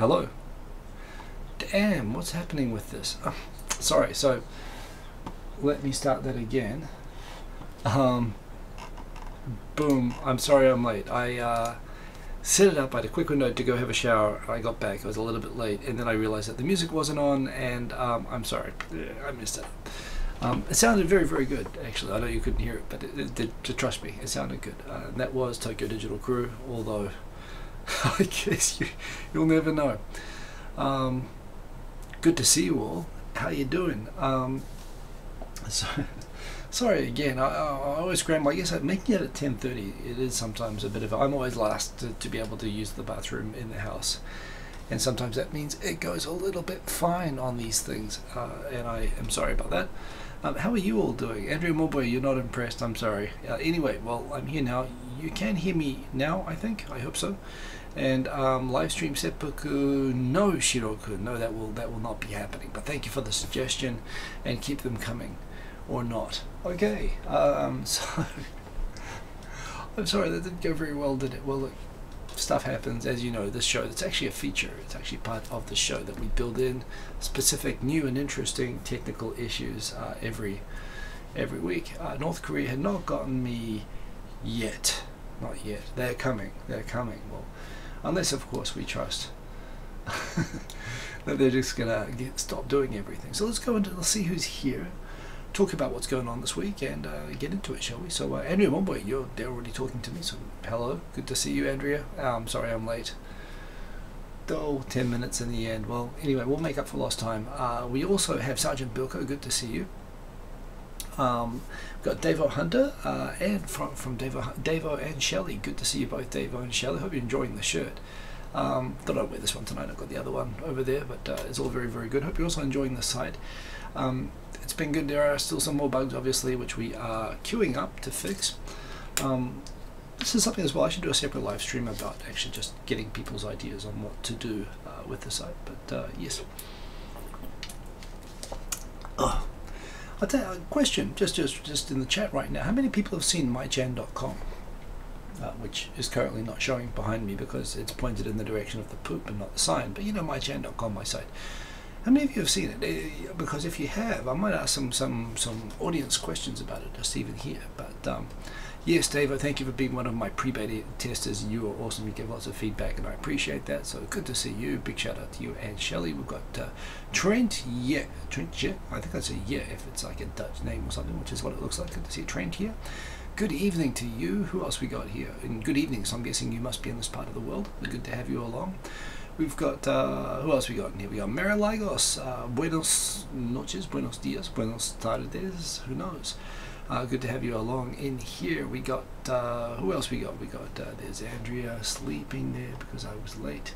Hello. Damn, what's happening with this? Oh, sorry, so let me start that again. Boom, I'm sorry I'm late. I set it up, I had a quick window to go have a shower. I got back, I was a little bit late, and then I realized that the music wasn't on, and I'm sorry, I messed it up. It sounded very, very good, actually. I know you couldn't hear it, but it did, trust me, it sounded good. And that was Tokyo Digital Crew, although I guess you'll never know. Good to see you all. How you doing? Sorry again, I always scramble. I guess making it at 10:30, it is sometimes a bit of I'm always last to be able to use the bathroom in the house, and sometimes that means it goes a little bit fine on these things, and I am sorry about that. How are you all doing? Andrea Mulboy, you're not impressed, I'm sorry. Anyway, well, I'm here now. You can hear me now, I think, I hope so. And live stream seppuku, no Shiroku, no, that will not be happening, but thank you for the suggestion, and keep them coming, or not. Okay, so I'm sorry that didn't go very well, did it? Well, look, stuff happens. As you know, this show, it's actually a feature, it's actually part of the show that we build in specific new and interesting technical issues every week. North Korea had not gotten me yet, not yet. They're coming, well, unless of course we trust that they're just gonna stop doing everything. So let's see who's here, talk about what's going on this week, and get into it, shall we? So Andrea Momboy, they're already talking to me, so hello, good to see you, Andrea. Sorry I'm late. 10 minutes in the end. Well, anyway, we'll make up for lost time. We also have Sergeant Bilko, good to see you. We've got Davo Hunter and from Davo and Shelley. Good to see you both, Davo and Shelley. Hope you're enjoying the shirt. Thought I'd wear this one tonight. I've got the other one over there, but it's all very, very good. Hope you're also enjoying the site. It's been good. There are still some more bugs, obviously, which we are queuing up to fix. This is something as well. I should do a separate live stream about actually just getting people's ideas on what to do with the site. But yes. Oh. I'll tell you a question, just in the chat right now. How many people have seen mychan.com, which is currently not showing behind me because it's pointed in the direction of the poop and not the sign? But you know, mychan.com, my site. How many of you have seen it? Because if you have, I might ask some audience questions about it, just even here. But yes, Dave, thank you for being one of my pre-beta testers. You are awesome. You give lots of feedback, and I appreciate that. So good to see you. Big shout out to you and Shelley. We've got Trent. Yeah, Trent. Yeah, I think I'd say yeah if it's like a Dutch name or something, which is what it looks like. Good to see Trent here. Good evening to you. Who else we got here? And good evening. So I'm guessing you must be in this part of the world. Good to have you along. We've got, who else we got in here? We got Marilagos, buenos noches, buenos dias, buenos tardes, who knows? Good to have you along in here. We got, who else we got? We got, there's Andrea sleeping there because I was late.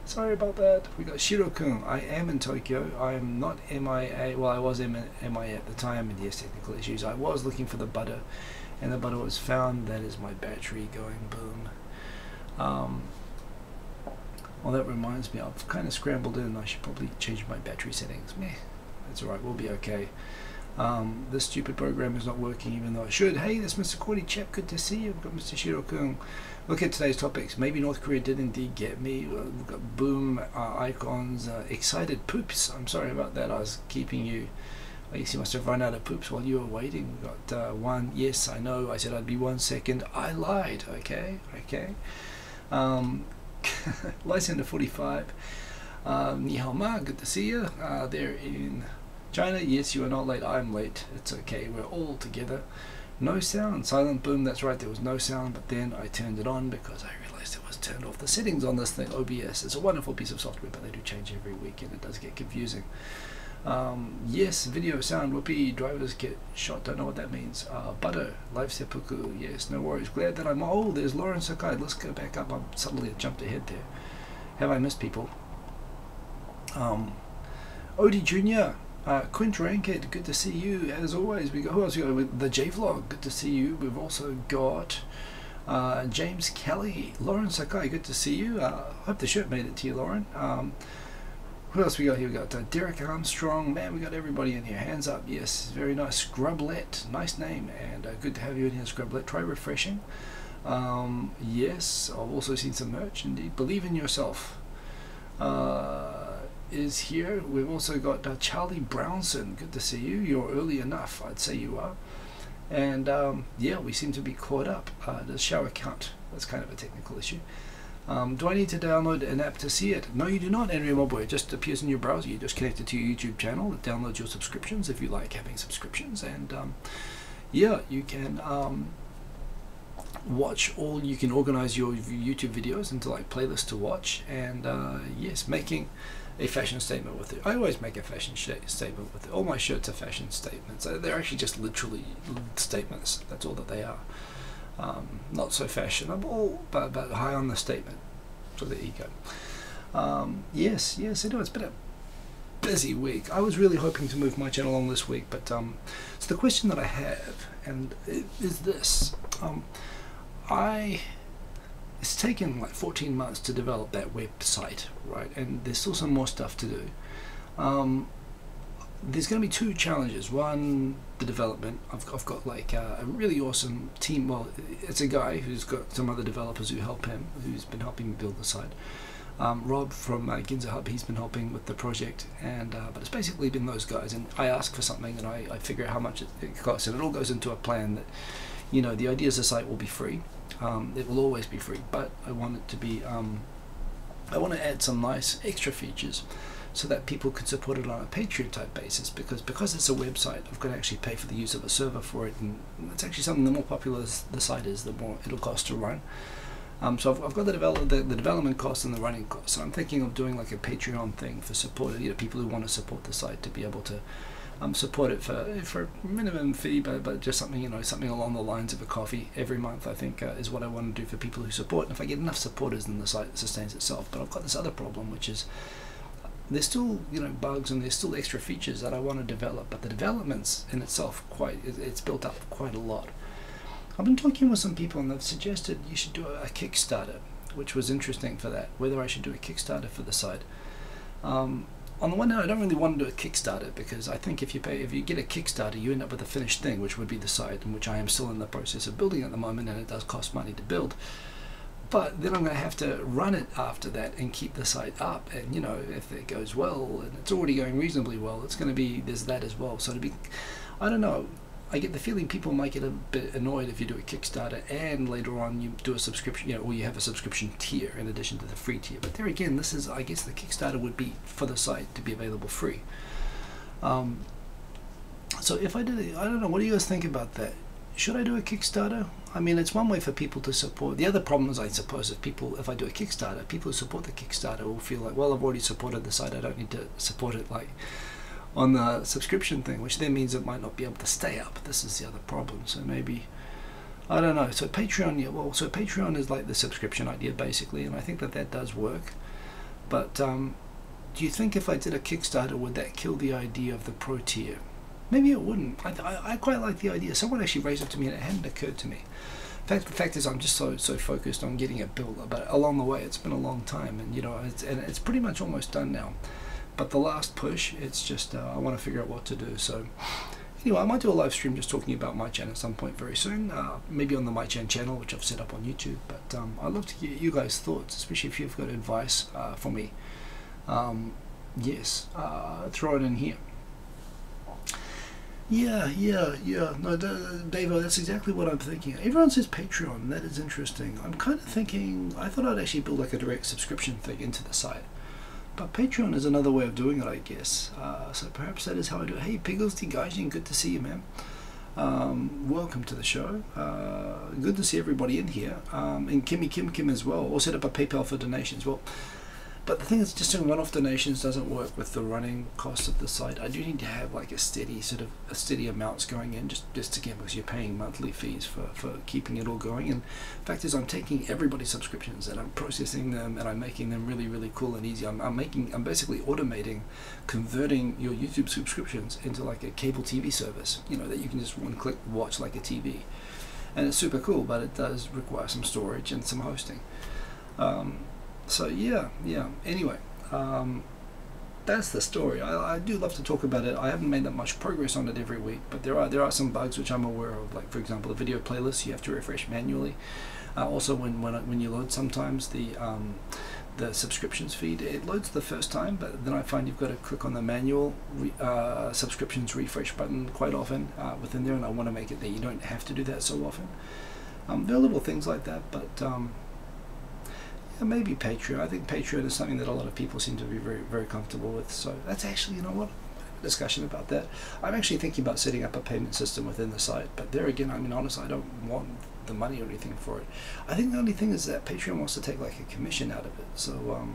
Sorry about that. We got Shiro-kun. I am in Tokyo. I am not MIA. Well, I was MIA at the time, and yes, technical issues. I was looking for the butter, and the butter was found. That is my battery going boom. Well, that reminds me, I've kind of scrambled in. I should probably change my battery settings. Meh, that's alright, we'll be okay. This stupid program is not working even though it should. Hey, that's Mr. Cordy Chap, good to see you. We've got Mr. Shiro-kun. Look at today's topics. Maybe North Korea did indeed get me. We've got boom icons, excited poops. I'm sorry about that, I was keeping you. I guess you must have run out of poops while you were waiting. We've got one, yes, I know, I said I'd be 1 second. I lied, okay. Lysander 45, Nihao Ma, good to see you. They're in China. Yes, you are not late. I'm late. It's okay. We're all together. No sound. Silent boom. That's right. There was no sound, but then I turned it on because I realized it was turned off. The settings on this thing, OBS, is a wonderful piece of software, but they do change every week, and it does get confusing. Yes, video, sound, whoopee, drivers get shot, don't know what that means. Butter, live seppuku, yes, no worries. Glad that I'm, oh, there's Lauren Sakai, let's go back up. I'm suddenly jumped ahead there. Have I missed people? Odie Jr., Quint Ranked, good to see you, as always. We got, who else we got? With the J-Vlog, good to see you. We've also got James Kelly, Lauren Sakai, good to see you. Hope the shirt made it to you, Lauren. Who else we got here? We got Derek Armstrong. Man, we got everybody in here. Hands up. Yes, very nice. Scrublet. Nice name. And good to have you in here, Scrublet. Try refreshing. Yes, I've also seen some merch indeed. Believe in yourself. is here. We've also got Charlie Brownson. Good to see you. You're early enough, I'd say you are. And yeah, we seem to be caught up. The show account, that's kind of a technical issue. Do I need to download an app to see it? No, you do not, Andrea Mobboy. It just appears in your browser. You just connect it to your YouTube channel. It downloads your subscriptions if you like having subscriptions. And yeah, you can watch all, you can organize your YouTube videos into like playlists to watch. And yes, making a fashion statement with it. I always make a fashion statement with it. All my shirts are fashion statements. They're actually just literally statements. That's all that they are. Not so fashionable, but high on the statement. So there you go. Yes, I know it's been a busy week. I was really hoping to move my channel along this week, but so the question that I have, and is this: it's taken like 14 months to develop that website, right? And there's still some more stuff to do. There's going to be two challenges. One, the development. I've got like a really awesome team. Well, it's a guy who's got some other developers who help him, who's been helping me build the site. Rob from Ginza Hub, he's been helping with the project, and but it's basically been those guys. And I ask for something, and I figure out how much it costs, and it all goes into a plan that, you know, the idea is the site will be free. It will always be free, but I want it to be. I want to add some nice extra features, so that people could support it on a Patreon type basis, because it's a website, I've got to actually pay for the use of a server for it, and it's actually something, the more popular the site is, the more it'll cost to run. So I've got the development costs and the running costs. So I'm thinking of doing like a Patreon thing for support, you know, people who want to support the site to be able to support it for a minimum fee, but just something, you know, something along the lines of a coffee every month, I think is what I want to do for people who support. And if I get enough supporters, then the site sustains itself. But I've got this other problem, which is there's still, you know, bugs, and there's still extra features that I want to develop, but the development's in itself it's built up quite a lot. I've been talking with some people, and they've suggested you should do a Kickstarter, which was interesting for that, whether I should do a Kickstarter for the site. On the one hand, I don't really want to do a Kickstarter, because I think if you get a Kickstarter, you end up with a finished thing, which would be the site, and which I am still in the process of building at the moment, and it does cost money to build. But then I'm going to have to run it after that and keep the site up, and you know, if it goes well, and it's already going reasonably well, it's going to be, there's that as well. So to be, I don't know, I get the feeling people might get a bit annoyed if you do a Kickstarter and later on you do a subscription, you know, or you have a subscription tier in addition to the free tier. But there again, this is, I guess the Kickstarter would be for the site to be available free. So if I did it, I don't know, what do you guys think about that? Should I do a Kickstarter? I mean, it's one way for people to support. The other problem is, I suppose, if I do a Kickstarter, people who support the Kickstarter will feel like, well, I've already supported the site, I don't need to support it like on the subscription thing, which then means it might not be able to stay up. This is the other problem. So maybe, I don't know. So Patreon, yeah, well, so Patreon is like the subscription idea basically, and I think that does work. But do you think if I did a Kickstarter, would that kill the idea of the pro tier? Maybe it wouldn't. I quite like the idea. Someone actually raised it to me, and it hadn't occurred to me. The fact is, I'm just so focused on getting it built. But along the way, it's been a long time, and you know, it's pretty much almost done now. But the last push, it's just I want to figure out what to do. So anyway, I might do a live stream just talking about MyChan at some point very soon. Maybe on the MyChan channel, which I've set up on YouTube. But I'd love to get you guys' thoughts, especially if you've got advice for me. Yes, throw it in here. Yeah. No, Dave, that's exactly what I'm thinking. Everyone says Patreon. That is interesting. I'm kind of thinking, I thought I'd actually build like a direct subscription thing into the site. But Patreon is another way of doing it, I guess. So perhaps that is how I do it. Hey, Pigglesty Gaijin, good to see you, man. Welcome to the show. Good to see everybody in here. And Kimmy Kim as well. Or set up a PayPal for donations. Well, but the thing is, just doing one-off donations doesn't work with the running costs of the site. I do need to have like a steady amounts going in, just again, because you're paying monthly fees for keeping it all going. And the fact is, I'm taking everybody's subscriptions and I'm processing them, and I'm making them really, really cool and easy. I'm basically automating, converting your YouTube subscriptions into like a cable TV service, you know, that you can just one click watch like a TV. And it's super cool, but it does require some storage and some hosting. So yeah. Anyway, that's the story. I do love to talk about it. I haven't made that much progress on it every week, but there are some bugs which I'm aware of. Like for example, the video playlist you have to refresh manually. Also, when you load, sometimes the the subscriptions feed. It loads the first time, but then I find you've got to click on the manual subscriptions refresh button quite often within there, and I want to make it that you don't have to do that so often. There are little things like that, but yeah, maybe Patreon. I think Patreon is something that a lot of people seem to be very, very comfortable with. So that's actually, you know what, discussion about that. I'm actually thinking about setting up a payment system within the site, but there again, I mean, honestly, I don't want the money or anything for it. I think the only thing is that Patreon wants to take like a commission out of it. So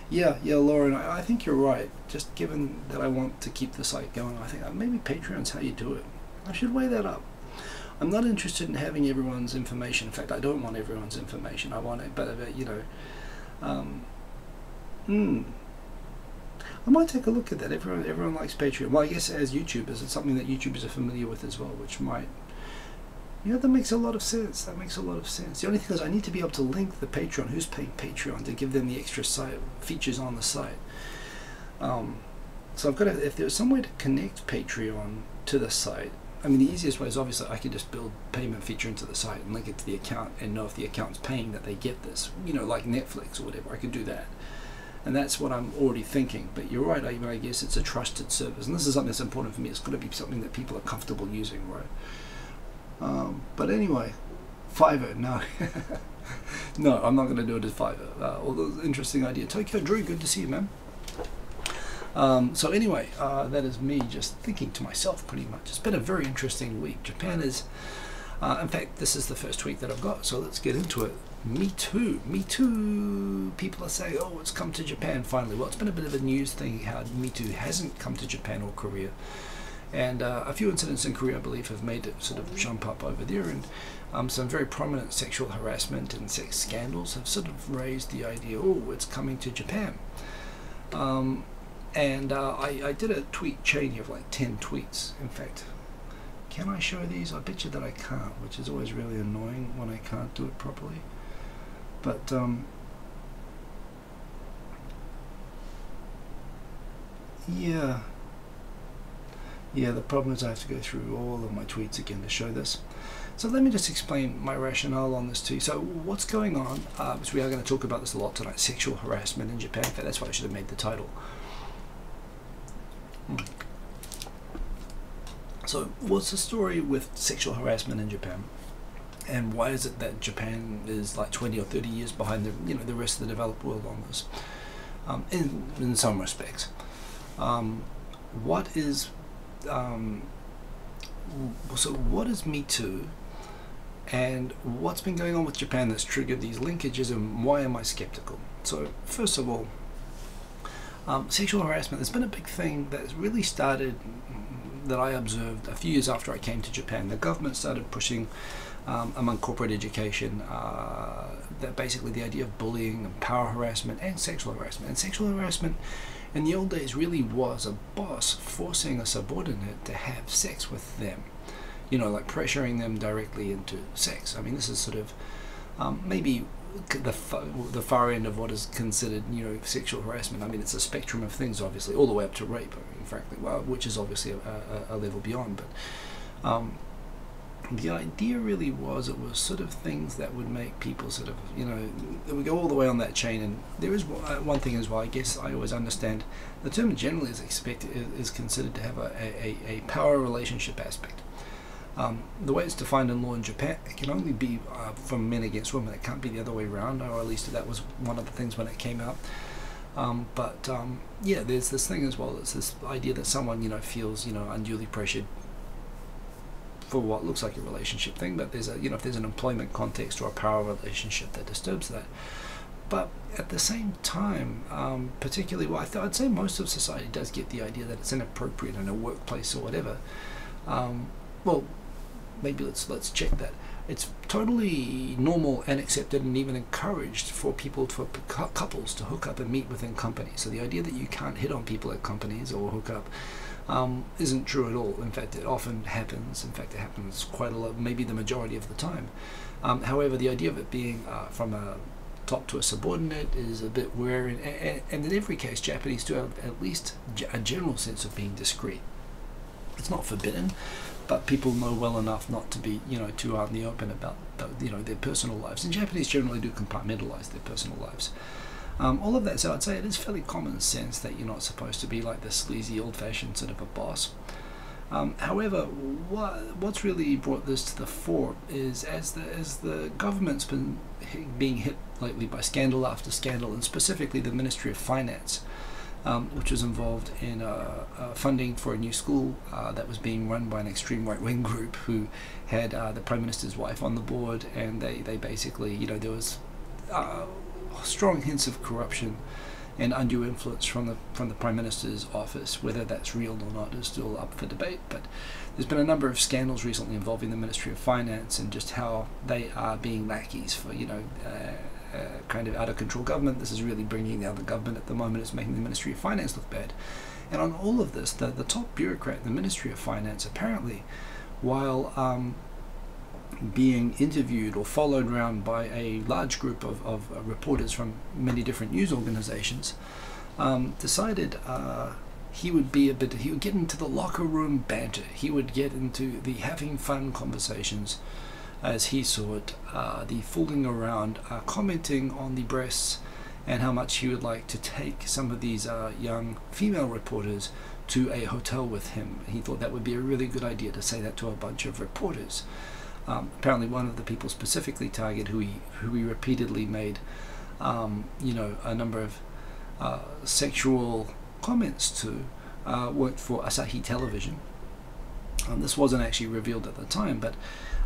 yeah, Lauren, I think you're right. Just given that I want to keep the site going, I think maybe Patreon's how you do it. I should weigh that up. I'm not interested in having everyone's information. In fact, I don't want everyone's information. I want it, but you know, I might take a look at that. Everyone likes Patreon. Well, I guess as YouTubers, it's something that YouTubers are familiar with as well, which might, you know, that makes a lot of sense. That makes a lot of sense. The only thing is I need to be able to link the Patreon, who's paying Patreon, to give them the extra site features on the site. So I've got to, if there's some way to connect Patreon to the site, I mean, the easiest way is obviously I could just build payment feature into the site and link it to the account and know if the account's paying that they get this, you know, like Netflix or whatever. I could do that. And that's what I'm already thinking. But you're right, I guess it's a trusted service. And this is something that's important for me. It's got to be something that people are comfortable using, right? But anyway, Fiverr, no. No, I'm not going to do it as Fiverr. Although, interesting idea. Tokyo Drew, good to see you, man. So anyway, that is me just thinking to myself pretty much. It's been a very interesting week. Japan is, in fact, this is the first tweet that I've got, so let's get into it. Me too. Me too. People are saying, oh, it's come to Japan finally. Well, it's been a bit of a news thing how Me Too hasn't come to Japan or Korea. And a few incidents in Korea, I believe, have made it sort of jump up over there. And some very prominent sexual harassment and sex scandals have sort of raised the idea, oh, it's coming to Japan. And I did a tweet chain here of like 10 tweets. In fact, can I show these? I bet you that I can't, which is always really annoying when I can't do it properly. But yeah, the problem is I have to go through all of my tweets again to show this. So let me just explain my rationale on this too. So what's going on, because we are going to talk about this a lot tonight, sexual harassment in Japan. In fact, that's why I should have made the title. So what's the story with sexual harassment in Japan, and why is it that Japan is like 20 or 30 years behind the rest of the developed world on this? In some respects, what is Me Too, and what's been going on with Japan that's triggered these linkages, and why am I skeptical? So first of all, sexual harassment, there's been a big thing that's really started, that I observed a few years after I came to Japan. The government started pushing among corporate education that basically the idea of bullying and power harassment and sexual harassment. And sexual harassment in the old days really was a boss forcing a subordinate to have sex with them, you know, like pressuring them directly into sex. I mean, this is sort of maybe the far end of what is considered, you know, sexual harassment. I mean, it's a spectrum of things, obviously, all the way up to rape, I mean, frankly, well, which is obviously a level beyond. But the idea really was, it was sort of things that would make people sort of, you know, we go all the way on that chain. And there is one thing as well, I guess I always understand, the term generally is considered to have a power relationship aspect. The way it's defined in law in Japan, it can only be from men against women. It can't be the other way around, or at least that was one of the things when it came out. Yeah, there's this thing as well. It's this idea that someone, you know, feels, you know, unduly pressured for what looks like a relationship thing, but there's a, you know, if there's an employment context or a power relationship that disturbs that. But at the same time, particularly, well, I'd say most of society does get the idea that it's inappropriate in a workplace or whatever. Well, maybe let's check that. It's totally normal and accepted and even encouraged for couples to hook up and meet within companies. So the idea that you can't hit on people at companies or hook up isn't true at all. In fact, it often happens. In fact, it happens quite a lot, maybe the majority of the time. However, the idea of it being from a top to a subordinate is a bit weird, and in every case, Japanese do have at least a general sense of being discreet. It's not forbidden, but people know well enough not to be, you know, too out in the open about, you know, their personal lives. And Japanese generally do compartmentalize their personal lives. All of that, so I'd say it is fairly common sense that you're not supposed to be like this sleazy, old-fashioned sort of a boss. However, what's really brought this to the fore is as the government's been being hit lately by scandal after scandal, and specifically the Ministry of Finance, which was involved in funding for a new school that was being run by an extreme right-wing group who had the Prime Minister's wife on the board, and they basically, there was strong hints of corruption and undue influence from the Prime Minister's office. Whether that's real or not is still up for debate, but there's been a number of scandals recently involving the Ministry of Finance and just how they are being lackeys for kind of out of control government. This is really bringing down the government at the moment. It's making the Ministry of Finance look bad. And on all of this, the top bureaucrat in the Ministry of Finance, apparently, while being interviewed or followed around by a large group of reporters from many different news organizations, decided he would get into the locker room banter. He would get into the having fun conversations, as he saw it, the fooling around, commenting on the breasts, and how much he would like to take some of these young female reporters to a hotel with him. He thought that would be a really good idea to say that to a bunch of reporters. Apparently one of the people specifically targeted who he repeatedly made a number of sexual comments to worked for Asahi Television. This wasn't actually revealed at the time, but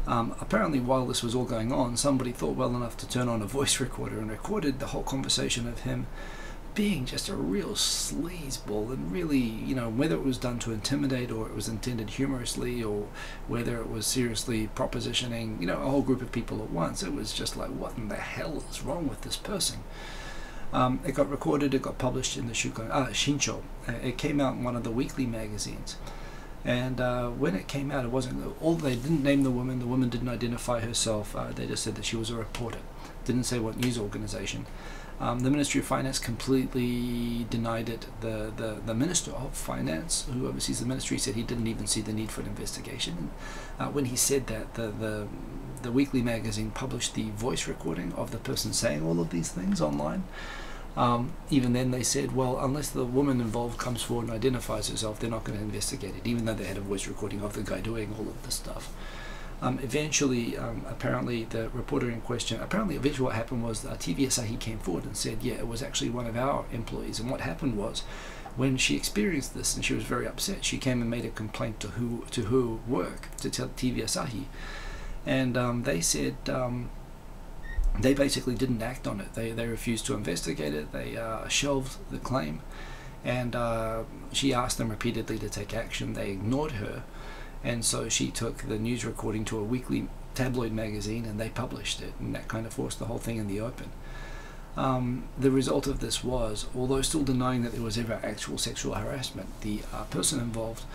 apparently while this was all going on, somebody thought well enough to turn on a voice recorder and recorded the whole conversation of him being just a real sleazeball, and really, whether it was done to intimidate or it was intended humorously or whether it was seriously propositioning, a whole group of people at once, it was just like, what in the hell is wrong with this person? It got recorded, it got published in the Shincho. It came out in one of the weekly magazines. And when it came out, it wasn't they didn't name the woman didn't identify herself. They just said that she was a reporter. Didn't say what news organization. The Ministry of Finance completely denied it. The Minister of Finance, who oversees the ministry, said he didn't even see the need for an investigation. When he said that, the weekly magazine published the voice recording of the person saying all of these things online. Even then they said, well, unless the woman involved comes forward and identifies herself, they're not going to investigate it, even though they had a voice recording of the guy doing all of this stuff. Eventually, apparently the reporter in question, eventually what happened was TV Asahi came forward and said, yeah, it was actually one of our employees. And what happened was, when she experienced this and she was very upset, she came and made a complaint to her work, to TV Asahi. And they said they basically didn't act on it. They refused to investigate it. They shelved the claim. And she asked them repeatedly to take action. They ignored her. And so she took the news recording to a weekly tabloid magazine and they published it, and that kind of forced the whole thing in the open. The result of this was, although still denying that there was ever actual sexual harassment, the person involved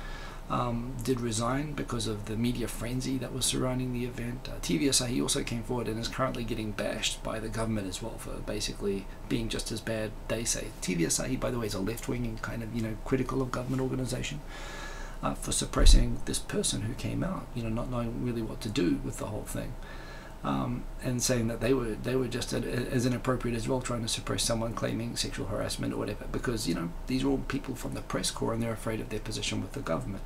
did resign because of the media frenzy that was surrounding the event. TV Asahi also came forward and is currently getting bashed by the government as well for basically being just as bad, they say. TV Asahi, by the way, is a left-wing and kind of, critical of government organization. For suppressing this person who came out, not knowing really what to do with the whole thing, and saying that they were just as inappropriate as well, trying to suppress someone claiming sexual harassment or whatever, because these are all people from the press corps and they're afraid of their position with the government.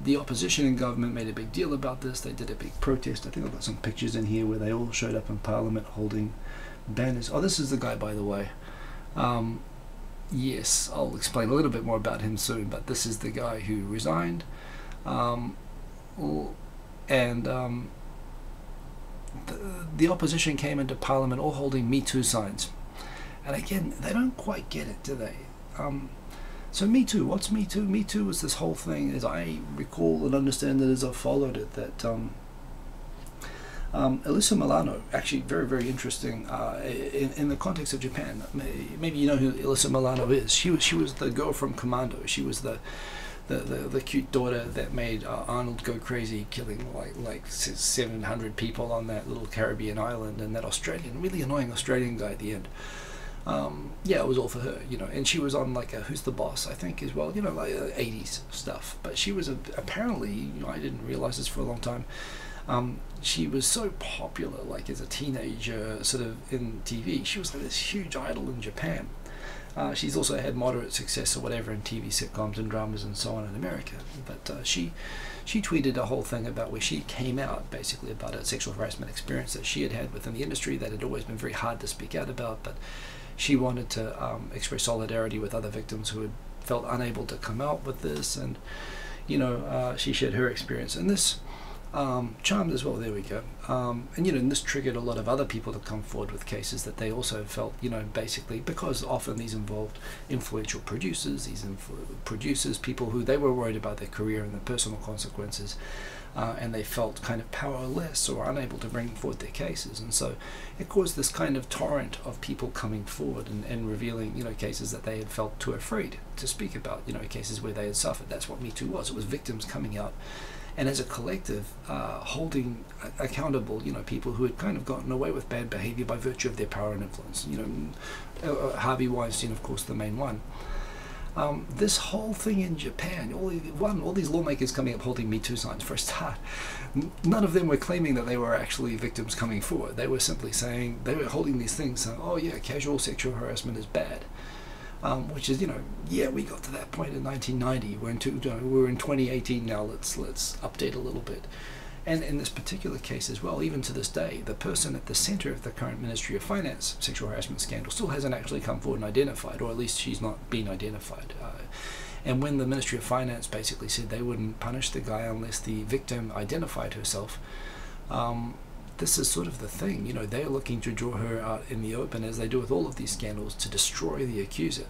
The opposition in government made a big deal about this. They did a big protest. I think I've got some pictures in here where they all showed up in Parliament holding banners. Oh, this is the guy, by the way. Yes, I'll explain a little bit more about him soon, but this is the guy who resigned, the opposition came into Parliament all holding Me Too signs. And again, they don't quite get it, do they? So Me Too, what's Me Too? Me Too was this whole thing, as I recall and understand it as I followed it, that Alyssa Milano, actually very, very interesting in the context of Japan. Maybe you know who Alyssa Milano is. She was the girl from Commando. She was the cute daughter that made Arnold go crazy, killing like 700 people on that little Caribbean island, and that really annoying Australian guy at the end. Yeah, it was all for her, and she was on like a Who's the Boss, I think, as well, like 80s stuff. But she was apparently, I didn't realize this for a long time, She was so popular, like as a teenager, sort of in TV. She was like this huge idol in Japan. She's also had moderate success or whatever in TV sitcoms and dramas and so on in America. But she tweeted a whole thing about where she came out basically about a sexual harassment experience that she had had within the industry that had always been very hard to speak out about. But she wanted to express solidarity with other victims who had felt unable to come out with this, and she shared her experience, and this charmed as well. There we go. And this triggered a lot of other people to come forward with cases that they also felt, basically, because often these involved influential producers, people who they were worried about their career and the personal consequences, and they felt kind of powerless or unable to bring forward their cases, and so it caused this kind of torrent of people coming forward and revealing, cases that they had felt too afraid to speak about, cases where they had suffered. That's what Me Too was. It was victims coming out, and as a collective, holding accountable, people who had kind of gotten away with bad behavior by virtue of their power and influence. Harvey Weinstein, of course, the main one. This whole thing in Japan, all these lawmakers coming up holding Me Too signs for a start, none of them were claiming that they were actually victims coming forward. They were simply saying, they were holding these things saying, oh yeah, casual sexual harassment is bad. Which is, yeah, we got to that point in 1990. We're in 2018 now. Let's update a little bit. And in this particular case as well, even to this day, the person at the center of the current Ministry of Finance sexual harassment scandal still hasn't actually come forward and identified, or at least she's not been identified. And when the Ministry of Finance basically said they wouldn't punish the guy unless the victim identified herself, this is sort of the thing, they're looking to draw her out in the open, as they do with all of these scandals, to destroy the accuser.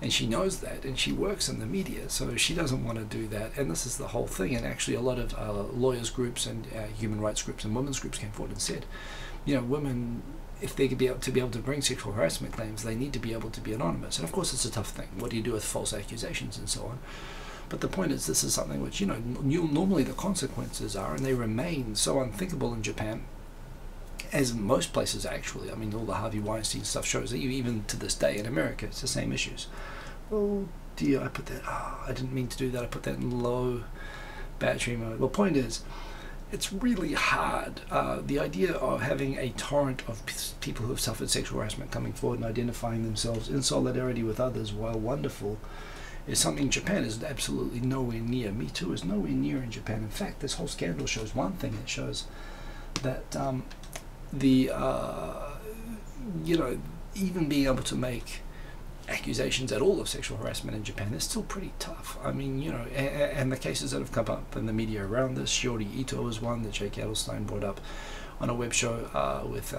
And she knows that, and she works in the media, so she doesn't want to do that. And this is the whole thing. And actually a lot of lawyers groups and human rights groups and women's groups came forward and said, women, if they could be able to bring sexual harassment claims, they need to be able to be anonymous. And of course it's a tough thing. What do you do with false accusations and so on? But the point is, this is something which, normally the consequences are, and they remain so unthinkable in Japan, as most places actually. I mean, all the Harvey Weinstein stuff shows that even to this day in America, it's the same issues. Oh dear, I put that, I didn't mean to do that, I put that in low battery mode. Well, point is, it's really hard. The idea of having a torrent of people who have suffered sexual harassment coming forward and identifying themselves in solidarity with others, while wonderful, is something Japan is absolutely nowhere near. Me Too is nowhere near in Japan. In fact, this whole scandal shows one thing. It shows that even being able to make accusations at all of sexual harassment in Japan is still pretty tough. I mean, and the cases that have come up in the media around this, Shiori Ito is one that Jake Adelstein brought up on a web show with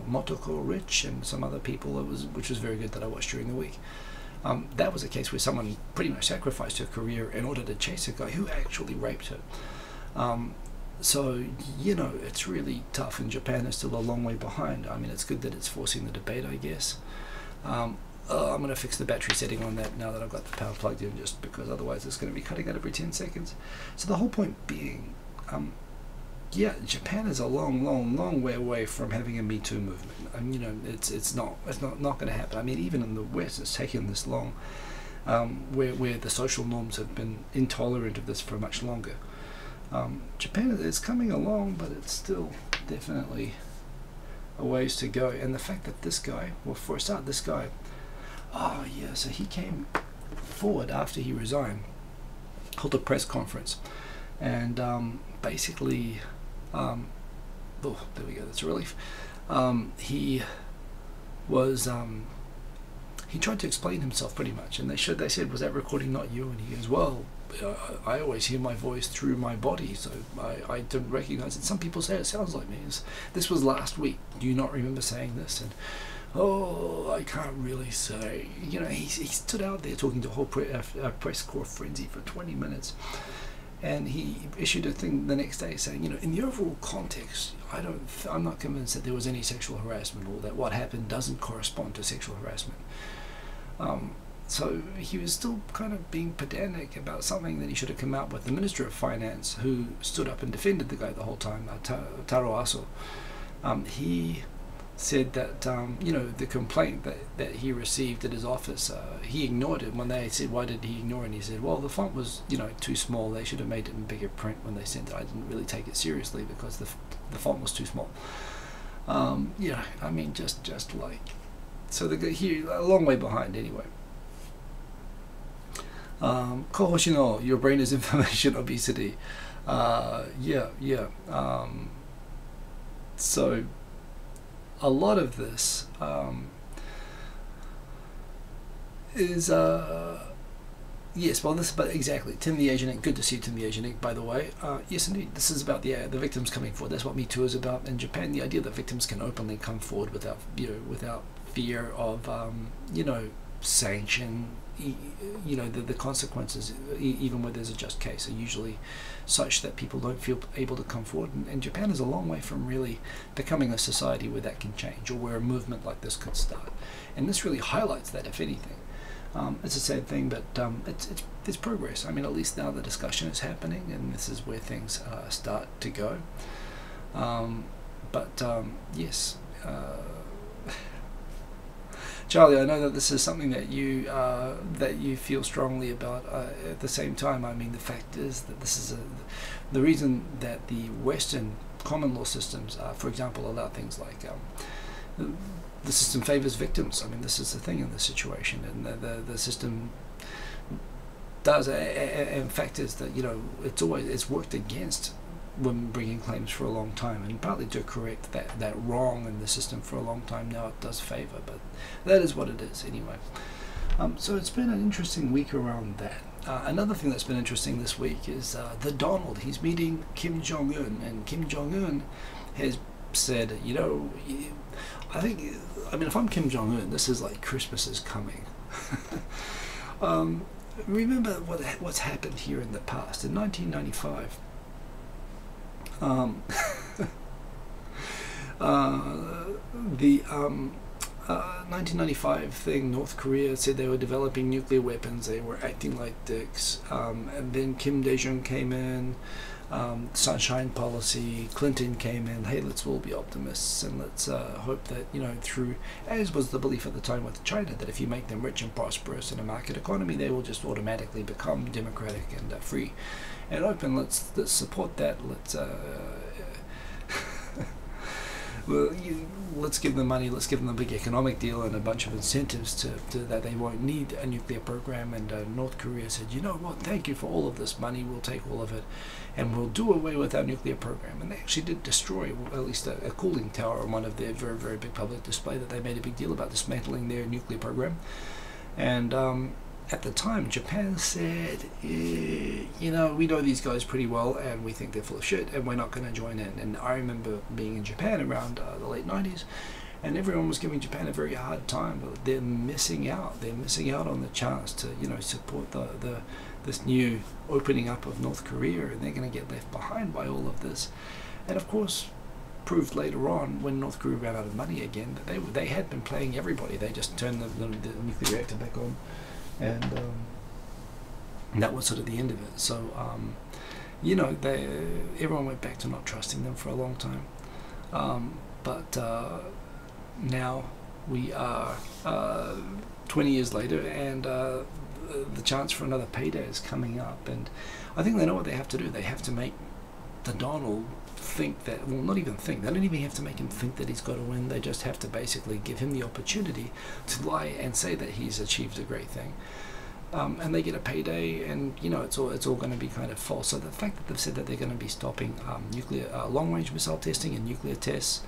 Motoko Rich and some other people, which was very good, that I watched during the week. That was a case where someone pretty much sacrificed her career in order to chase a guy who actually raped her. So, it's really tough, and Japan is still a long way behind. I mean, it's good that it's forcing the debate, I guess. I'm going to fix the battery setting on that now that I've got the power plugged in, just because otherwise it's going to be cutting out every 10 seconds. So the whole point being, yeah, Japan is a long way away from having a Me Too movement. I mean, it's not going to happen. I mean, even in the West, it's taken this long, where the social norms have been intolerant of this for much longer. Japan is coming along, but it's still definitely a ways to go. And the fact that this guy, well, for a start, this guy, oh yeah, so he came forward after he resigned, held a press conference, and basically, oh, there we go, that's a relief. He was, he tried to explain himself pretty much, and they said, was that recording not you? And he goes, well, I always hear my voice through my body, so I don't recognize it. Some people say it sounds like me. This was last week. Do you not remember saying this? And oh, I can't really say. He stood out there talking to a whole press corps frenzy for 20 minutes, and he issued a thing the next day saying, in the overall context, I'm not convinced that there was any sexual harassment, or that what happened doesn't correspond to sexual harassment. So he was still kind of being pedantic about something that he should have come out with. The Minister of Finance, who stood up and defended the guy the whole time, Taro Aso, he said that you know, the complaint that he received at his office, he ignored it. When they said why did he ignore it, and he said, well, the font was, you know, too small. They should have made it in bigger print when they sent it. I didn't really take it seriously because the font was too small. Yeah, I mean, just like, so here a long way behind anyway. Kohoshino, your brain is information obesity. Yeah. So a lot of this is yes, well, this, but exactly, Tim the Asian Ink. Good to see you, Tim the Asian Ink, by the way. Yes, indeed, this is about the victims coming forward. That's what Me Too is about. In Japan, the idea that victims can openly come forward without, you know, without fear of, you know, sanction. You know, the consequences, even where there's a just case, are usually such that people don't feel able to come forward. And Japan is a long way from really becoming a society where that can change, or where a movement like this could start. And this really highlights that, if anything. It's a sad thing, but there's progress. I mean, at least now the discussion is happening, and this is where things start to go. Yes. Charlie, I know that this is something that you feel strongly about. At the same time, I mean, the fact is that this is the reason that the Western common law systems, for example, allow things like the system favors victims. I mean, this is the thing in this situation, and the system does. In fact, is that, you know, it's worked against women bringing claims for a long time, and partly to correct that wrong in the system for a long time. Now it does favor, but that is what it is anyway. So it's been an interesting week around that. Another thing that's been interesting this week is the Donald. He's meeting Kim Jong-un, and Kim Jong-un has said, you know, I mean, if I'm Kim Jong-un, this is like Christmas is coming. Remember what's happened here in the past. In 1995, the 1995 thing, North Korea said they were developing nuclear weapons. They were acting like dicks. And then Kim Dae-jung came in, Sunshine Policy, Clinton came in. Hey, let's all be optimists, and let's hope that, you know, through, as was the belief at the time with China, that if you make them rich and prosperous in a market economy, they will just automatically become democratic and free and open. Let's support that. Let's well, let's give them money. Let's give them a big economic deal and a bunch of incentives to that they won't need a nuclear program. And North Korea said, you know what? Thank you for all of this money. We'll take all of it, and we'll do away with our nuclear program. And they actually did destroy at least a cooling tower on one of their very, very big public display that they made a big deal about dismantling their nuclear program. And at the time, Japan said, you know, we know these guys pretty well, and we think they're full of shit, and we're not going to join in. And I remember being in Japan around the late 90s, and everyone was giving Japan a very hard time. But they're missing out. They're missing out on the chance to, you know, support this new opening up of North Korea, and they're going to get left behind by all of this. And of course, proved later on, when North Korea ran out of money again, that they had been playing everybody. They just turned the nuclear reactor back on. And that was sort of the end of it. So, you know, everyone went back to not trusting them for a long time. But now we are 20 years later, and the chance for another payday is coming up. And I think they know what they have to do. They have to make the Donald think that, well, not even think, they don't even have to make him think that he's got to win. They just have to basically give him the opportunity to lie and say that he's achieved a great thing, and they get a payday. And, you know, it's all going to be kind of false. So the fact that they've said that they're going to be stopping nuclear long-range missile testing and nuclear tests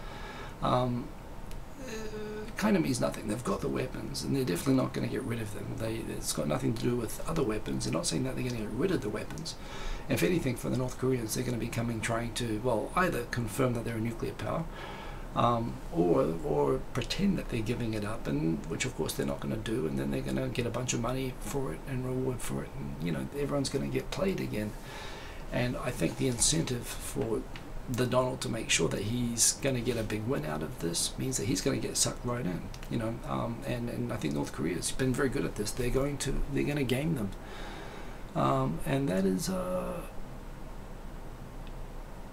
kind of means nothing. They've got the weapons, and they're definitely not going to get rid of them. It's got nothing to do with other weapons. They're not saying that they're going to get rid of the weapons. If anything, for the North Koreans, they're going to be trying to, well, either confirm that they're a nuclear power, or pretend that they're giving it up, and which of course they're not going to do, and then they're going to get a bunch of money for it and reward for it, and, you know, everyone's going to get played again. And I think the incentive for the Donald to make sure that he's going to get a big win out of this means that he's going to get sucked right in, you know. And I think North Korea's been very good at this. They're going to game them. And that is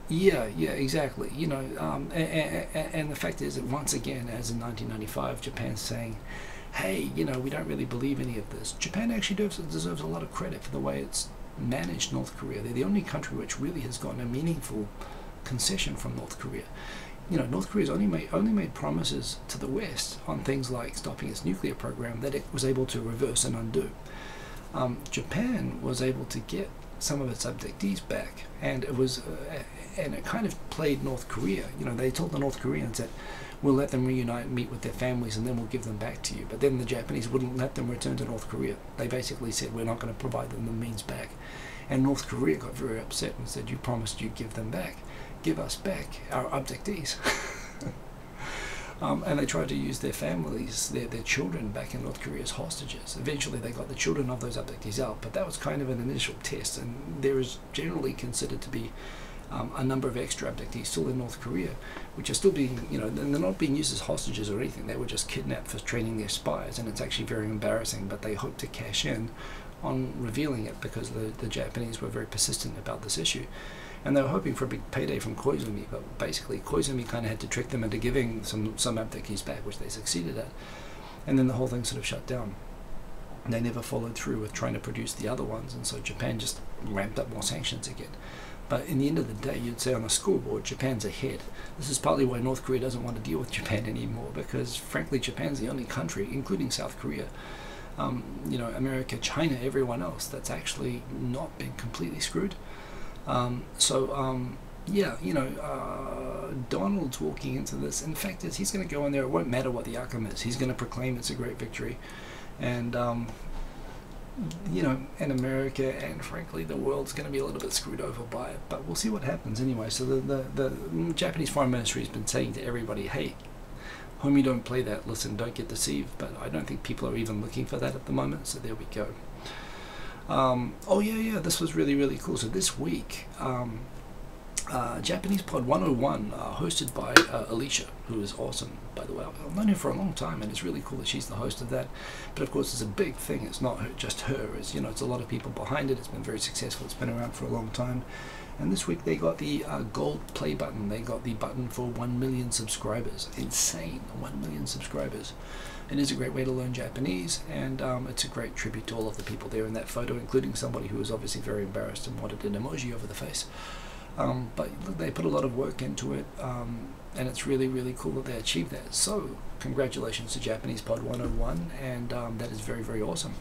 Yeah, exactly. You know, and the fact is that once again, as in 1995, Japan's saying, hey, you know, we don't really believe any of this. Japan actually deserves a lot of credit for the way it's managed North Korea. They're the only country which really has gotten a meaningful concession from North Korea. You know, North Korea's only made promises to the West on things like stopping its nuclear program that it was able to reverse and undo. Japan was able to get some of its abductees back, and it kind of played North Korea. You know, they told the North Koreans that we'll let them reunite and meet with their families, and then we'll give them back to you. But then the Japanese wouldn't let them return to North Korea. They basically said, we're not going to provide them the means back. And North Korea got very upset and said, you promised you'd give them back. Give us back our abductees. And they tried to use their families, their children back in North Korea as hostages. Eventually they got the children of those abductees out, but that was kind of an initial test, and there is generally considered to be a number of extra abductees still in North Korea, which are still being, you know, they're not being used as hostages or anything. They were just kidnapped for training their spies, and it's actually very embarrassing, but they hope to cash in on revealing it because the Japanese were very persistent about this issue. And they were hoping for a big payday from Koizumi, but basically Koizumi kind of had to trick them into giving some abductees back, which they succeeded at. And then the whole thing sort of shut down. And they never followed through with trying to produce the other ones, and so Japan just ramped up more sanctions again. But in the end of the day, you'd say on the scoreboard, Japan's ahead. This is partly why North Korea doesn't want to deal with Japan anymore, because frankly, Japan's the only country, including South Korea, you know, America, China, everyone else, that's actually not been completely screwed. Yeah, you know, Donald's walking into this, and the fact is he's going to go in there, it won't matter what the outcome is, he's going to proclaim it's a great victory, and you know, and America and frankly the world's going to be a little bit screwed over by it, but we'll see what happens anyway. So the Japanese Foreign Ministry has been saying to everybody, hey, homie, don't play that, listen, don't get deceived, but I don't think people are even looking for that at the moment, so there we go. Oh yeah, this was really cool. So this week, Japanese Pod 101, hosted by Alicia, who is awesome, by the way. I've known her for a long time, and it's really cool that she's the host of that. But of course, it's a big thing. It's not just her. It's, you know, it's a lot of people behind it. It's been very successful. It's been around for a long time. And this week they got the gold play button. They got the button for 1 million subscribers. Insane, 1 million subscribers. It is a great way to learn Japanese, and it's a great tribute to all of the people there in that photo, including somebody who was obviously very embarrassed and wanted an emoji over the face. But they put a lot of work into it, and it's really cool that they achieved that. So congratulations to Japanese Pod 101, and that is very awesome.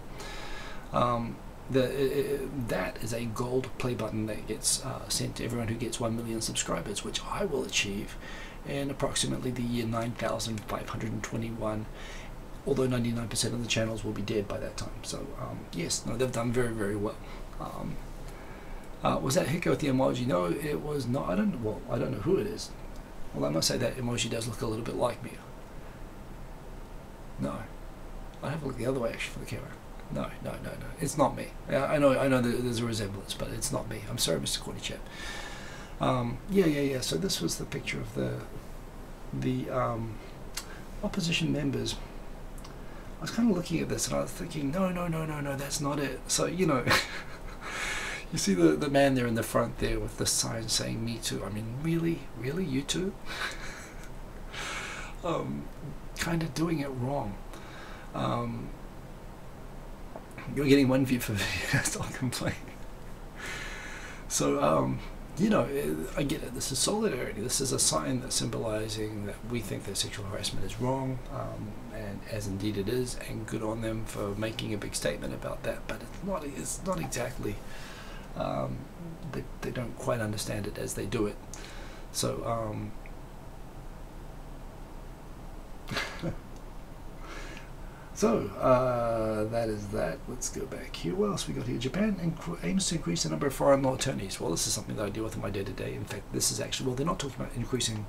That is a gold play button that gets sent to everyone who gets 1 million subscribers, which I will achieve in approximately the year 9521, although 99% of the channels will be dead by that time. So yes, no, they've done very well. Was that Hiko with the emoji? No, it was not. I don't know who it is. Well, I must say that emoji does look a little bit like me. No, I have to look the other way actually for the camera. No, it's not me. I know that there's a resemblance, but it's not me. I'm sorry, Mr. Corny Chap. Yeah. So this was the picture of the opposition members. I was kind of looking at this and I was thinking, no, that's not it. So, you know, you see the man there in the front there with the sign saying "Me Too." I mean, really, you too? Kind of doing it wrong. You're getting one view for video, don't complain. So, you know, I get it. This is solidarity. This is a sign that's symbolizing that we think that sexual harassment is wrong, and as indeed it is, and good on them for making a big statement about that. But it's not exactly. They don't quite understand it as they do it. So, that is that. Let's go back here. What else we got here? Japan aims to increase the number of foreign law attorneys. Well, this is something that I deal with in my day-to-day. In fact, this is actually, well, they're not talking about increasing,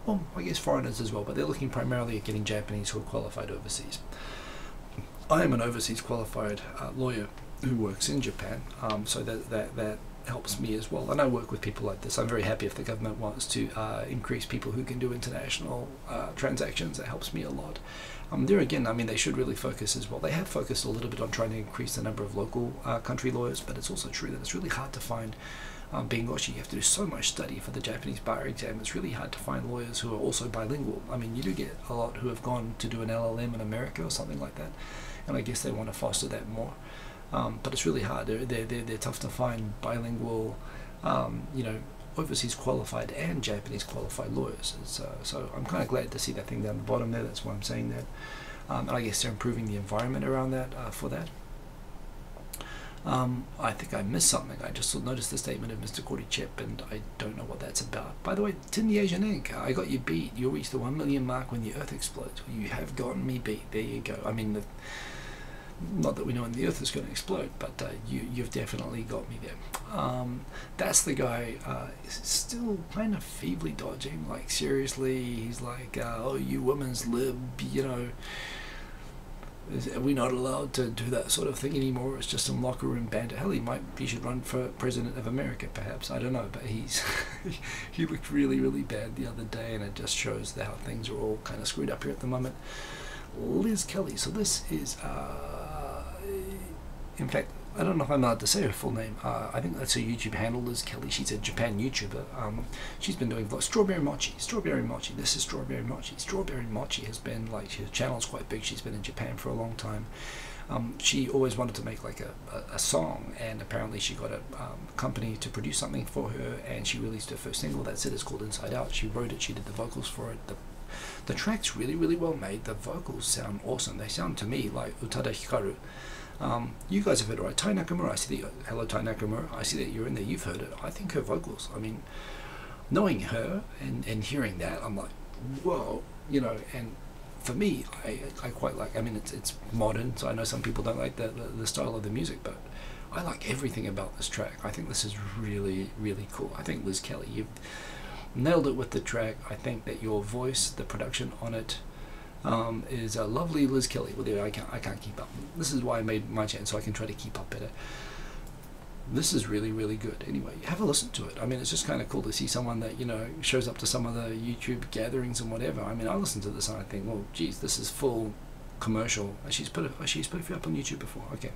well, I guess foreigners as well, but they're looking primarily at getting Japanese who are qualified overseas. I am an overseas qualified lawyer who works in Japan, so that helps me as well, and I work with people like this. I'm very happy if the government wants to increase people who can do international transactions. That helps me a lot. There again, I mean, they should really focus as well. They have focused a little bit on trying to increase the number of local country lawyers, but it's also true that it's really hard to find Bengoshi. You have to do so much study for the Japanese bar exam. It's really hard to find lawyers who are also bilingual. I mean, you do get a lot who have gone to do an LLM in America or something like that, and I guess they want to foster that more. But it's really hard. They're tough to find bilingual, you know, overseas qualified and Japanese qualified lawyers. So I'm kind of glad to see that thing down the bottom there. That's why I'm saying that. And I guess they're improving the environment around that for that. I think I missed something. I just noticed the statement of Mr. Koricep, and I don't know what that's about. By the way, Tin the Asian Ink, I got you beat. You'll reach the 1 million mark when the Earth explodes. You have gotten me beat. There you go. I mean, not that we know when the Earth is going to explode, but you've definitely got me there. That's the guy still kind of feebly dodging. Like, seriously, he's like, oh, you women's lib, you know, are we not allowed to do that sort of thing anymore? It's just some locker room banter. Hell, he should run for president of America, perhaps. I don't know, but he looked really, really bad the other day, and it just shows how things are all kind of screwed up here at the moment. Liz Kelly. So this is, in fact, I don't know if I'm allowed to say her full name. I think that's her YouTube handle, Liz Kelly. She's a Japan YouTuber. She's been doing vlogs. Strawberry Mochi. This is Strawberry Mochi. Strawberry Mochi has been, like, her channel's quite big. She's been in Japan for a long time. She always wanted to make like a song, and apparently she got a company to produce something for her, and she released her first single. That's it. It's called Inside Out. She wrote it. She did the vocals for it. The track's really, really well made. The vocals sound awesome. They sound to me like Utada Hikaru. You guys have heard it, right? Tai Nakamura, I see that. Hello, Tai Nakamura. I see that you're in there. You've heard it. I think her vocals, I mean, knowing her and hearing that, I'm like, whoa, you know. And for me, I quite like. I mean, it's modern, so I know some people don't like the style of the music, but I like everything about this track. I think this is really, really cool. I think Liz Kelly, you've nailed it with the track. I think that your voice, the production on it, is a lovely Liz Kelly. Well, there, I can't keep up. This is why I made my channel, so I can try to keep up better. This is really, really good. Anyway, have a listen to it. I mean, it's just kind of cool to see someone that, you know, shows up to some of the YouTube gatherings and whatever. I mean, I listen to this and I think, well, geez, this is full commercial. She's put a few up on YouTube before. Okay.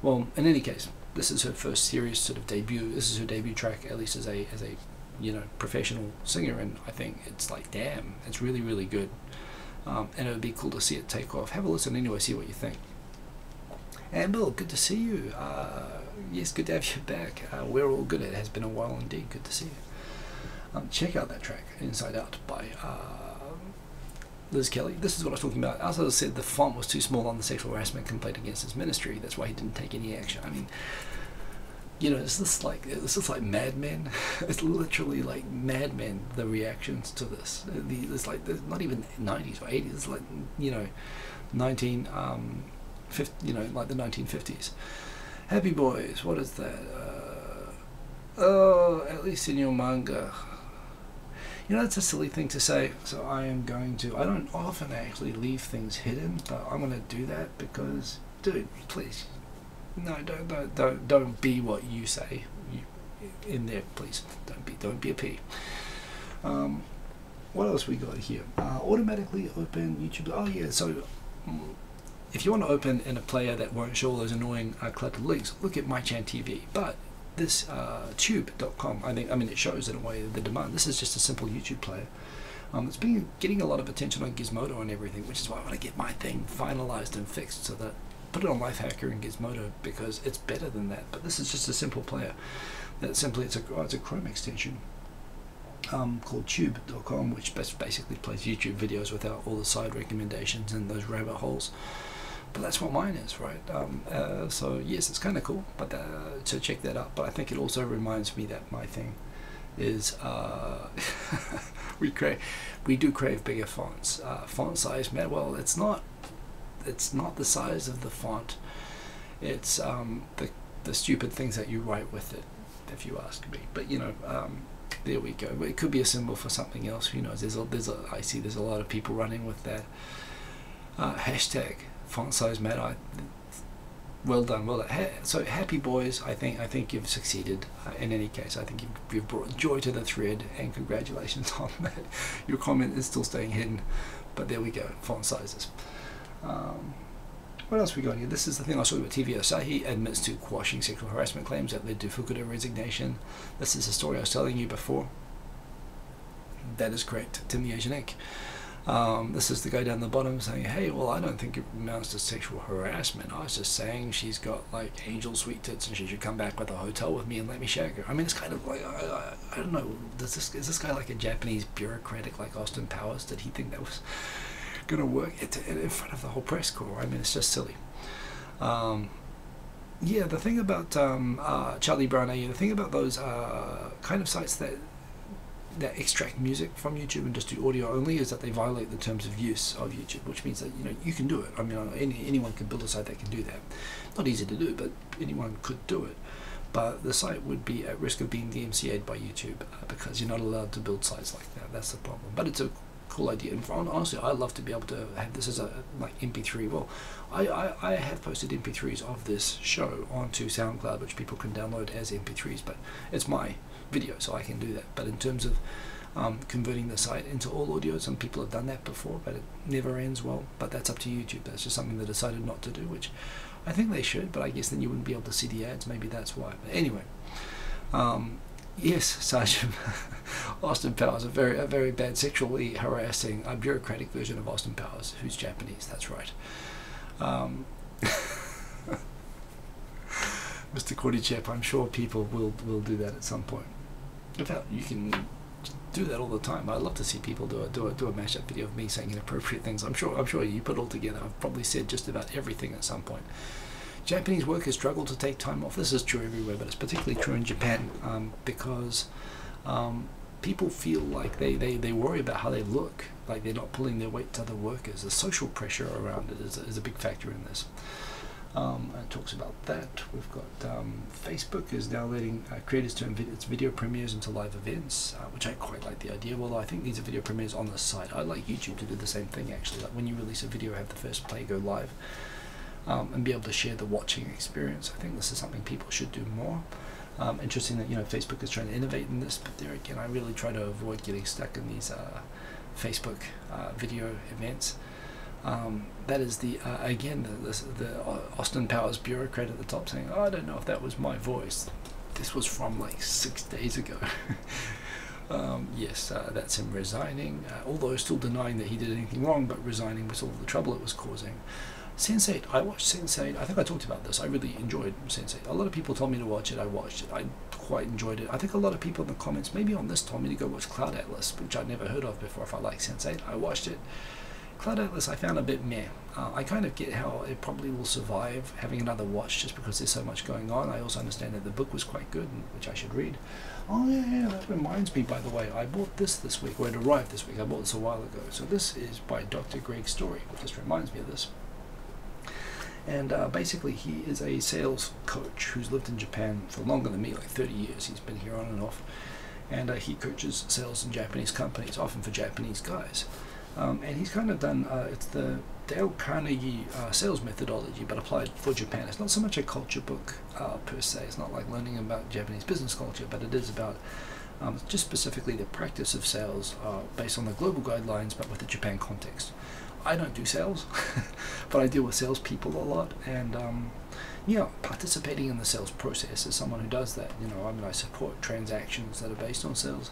Well, in any case, this is her first serious sort of debut. This is her debut track, at least as a you know, professional singer, and I think it's like, damn, it's really, really good. And it would be cool to see it take off. Have a listen anyway, see what you think. And Bill, good to see you. Yes, good to have you back. We're all good. It has been a while indeed. Good to see you. Check out that track, Inside Out, by Liz Kelly. This is what I was talking about. As I said, the font was too small on the sexual harassment complaint against his ministry. That's why he didn't take any action. I mean, you know, this is like Mad Men. It's literally like Mad Men, the reactions to this. It's like, not even 90s or 80s. It's like, you know, 50, you know, like the 1950s. Happy Boys, what is that? Oh, at least in your manga. You know, that's a silly thing to say, so I am going to, I don't often actually leave things hidden, but I'm going to do that because, dude, please. No, don't be what you say. In there, please. Don't be a P. What else we got here? Automatically open YouTube. Oh yeah. So if you want to open in a player that won't show all those annoying cluttered links, look at MyChan TV. But this tube.com, I mean, it shows in a way the demand. This is just a simple YouTube player. It's been getting a lot of attention on Gizmodo and everything, which is why I want to get my thing finalized and fixed, so that put it on Lifehacker and Gizmodo, because it's better than that. But this is just a simple player that simply, it's a Chrome extension called tube.com, which basically plays YouTube videos without all the side recommendations and those rabbit holes. But that's what mine is, right? So yes, it's kind of cool, but to check that out. But I think it also reminds me that my thing is we do crave bigger fonts. Font size, man. Well, it's not the size of the font. It's the stupid things that you write with it, if you ask me. But you know, there we go. It could be a symbol for something else. Who knows? I see there's a lot of people running with that hashtag font size matter. Well done, well done. So Happy Boys, I think you've succeeded. In any case, I think you've brought joy to the thread, and congratulations on that. Your comment is still staying hidden, but there we go. Font sizes. What else we got here? This is the thing I was talking about. TV Asahi admits to quashing sexual harassment claims that led to Fukuda resignation. This is the story I was telling you before. That is correct. Tim the Asian Ink. This is the guy down the bottom saying, hey, well, I don't think it amounts to sexual harassment. I was just saying she's got like angel sweet tits and she should come back with a hotel with me and let me shag her. I mean, it's kind of like, I don't know, is this guy like a Japanese bureaucratic like Austin Powers? Did he think that was going to work in front of the whole press corps? I mean, it's just silly. Yeah, the thing about Charlie Brown, the thing about those kind of sites that extract music from YouTube and just do audio only is that they violate the terms of use of YouTube, which means that you can do it. I mean, anyone can build a site that can do that. Not easy to do, but anyone could do it. But the site would be at risk of being DMCA'd by YouTube because you're not allowed to build sites like that. That's the problem. But it's a cool idea, and honestly, I love to be able to have this as a like MP3. Well, I have posted MP3s of this show onto SoundCloud, which people can download as MP3s, but it's my video, so I can do that. But in terms of converting the site into all audio, some people have done that before, but it never ends well. But that's up to YouTube. That's just something they decided not to do, which I think they should, but I guess then you wouldn't be able to see the ads. Maybe that's why. But anyway, yes, Sergeant Austin Powers, a very bad sexually harassing bureaucratic version of Austin Powers, who's Japanese. That's right. Mr. Cordychep, I'm sure people will do that at some point. In fact, you can do that all the time. I'd love to see people do a mashup video of me saying inappropriate things. I'm sure you put it all together. I've probably said just about everything at some point. Japanese workers struggle to take time off. This is true everywhere, but it's particularly true in Japan because people feel like they worry about how they look, like they're not pulling their weight to other workers. The social pressure around it is a big factor in this. It talks about that. We've got Facebook is now letting creators turn its video premieres into live events, which I quite like the idea. Although I think these are video premieres on the site. I'd like YouTube to do the same thing actually. Like when you release a video, have the first play go live, and be able to share the watching experience. I think this is something people should do more. Interesting that Facebook is trying to innovate in this, but there again, I really try to avoid getting stuck in these Facebook video events. That is the again the Austin Powers bureaucrat at the top saying, oh, I don't know if that was my voice. This was from like 6 days ago. Yes, that's him resigning, although still denying that he did anything wrong, but resigning with all the trouble it was causing. Sense8, I watched Sense8. I think I talked about this. I really enjoyed Sense8. A lot of people told me to watch it. I watched it. I quite enjoyed it. I think a lot of people in the comments, maybe on this, told me to go watch Cloud Atlas, which I'd never heard of before. If I like Sense8, I watched it. Cloud Atlas I found a bit meh. I kind of get how it probably will survive having another watch just because there's so much going on. I also understand that the book was quite good, which I should read. Oh yeah, that reminds me, by the way, I bought this week, or it arrived this week. I bought this a while ago. So this is by Dr. Greg Story, which just reminds me of this. And basically he is a sales coach who's lived in Japan for longer than me, like 30 years. He's been here on and off. And he coaches sales in Japanese companies, often for Japanese guys. And he's kind of done, it's the Dale Carnegie sales methodology, but applied for Japan. It's not so much a culture book per se. It's not like learning about Japanese business culture, but it is about just specifically the practice of sales based on the global guidelines, but with the Japan context. I don't do sales, but I deal with salespeople a lot, and participating in the sales process as someone who does that. I support transactions that are based on sales.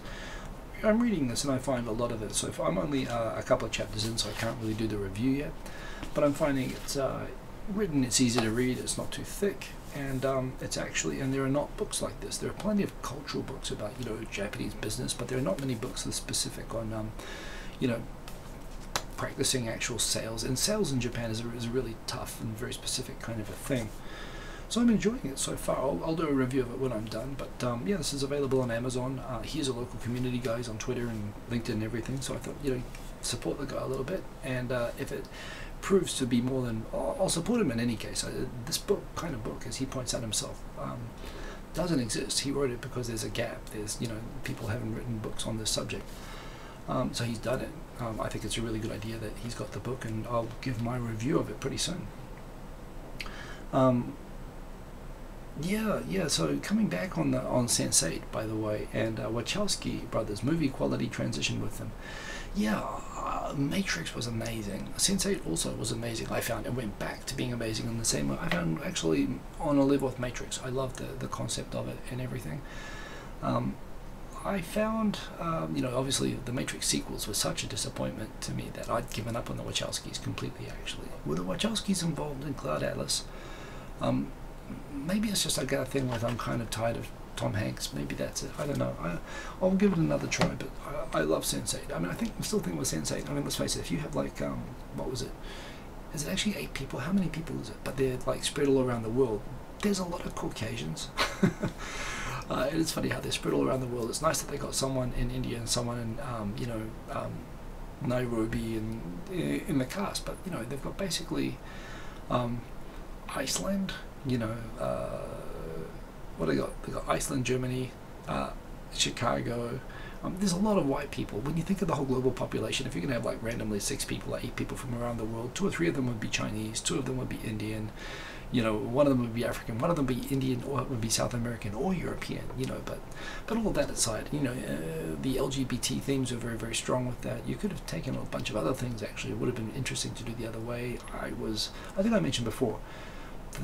I'm reading this and I find a lot of it. So if I'm only a couple of chapters in, so I can't really do the review yet, but I'm finding it's written. It's easy to read. It's not too thick, and it's actually. And there are not books like this. There are plenty of cultural books about Japanese business, but there are not many books that are specific on practicing actual sales, and sales in Japan is a really tough and very specific kind of a thing. So I'm enjoying it so far. I'll do a review of it when I'm done, but yeah, this is available on Amazon. He's a local community guy. He's on Twitter and LinkedIn and everything, so I thought, support the guy a little bit, and if it proves to be more than, I'll support him in any case. This kind of book, as he points out himself, doesn't exist. He wrote it because there's a gap. There's, people haven't written books on this subject. So he's done it. I think it's a really good idea that he's got the book, and I'll give my review of it pretty soon. Yeah. So coming back on Sense8, by the way, and Wachowski brothers, movie quality transition with them. Yeah, Matrix was amazing. Sense8 also was amazing. I found it went back to being amazing in the same way. I found actually on a level with Matrix. I loved the concept of it and everything. I found, obviously the Matrix sequels were such a disappointment to me that I'd given up on the Wachowskis completely, actually. Were the Wachowskis involved in Cloud Atlas? Maybe it's just I got a thing with I'm kind of tired of Tom Hanks. Maybe that's it. I don't know. I'll give it another try, but I love Sense8. I mean, I still think with Sense8, I mean, let's face it, if you have like, what was it? Is it actually 8 people? How many people is it? But they're like spread all around the world. There's a lot of Caucasians. It is funny how they're spread all around the world. It's nice that they got someone in India and someone in, Nairobi and in the cast. But they've got basically Iceland. What they got? They got Iceland, Germany, Chicago. There's a lot of white people. When you think of the whole global population, if you're gonna have like randomly 6 people or 8 people from around the world, 2 or 3 of them would be Chinese, 2 of them would be Indian. One of them would be African, one of them would be Indian, or would be South American or European. But all of that aside, the LGBT themes are very, very strong with that. You could have taken a bunch of other things. Actually, it would have been interesting to do the other way. I think I mentioned before,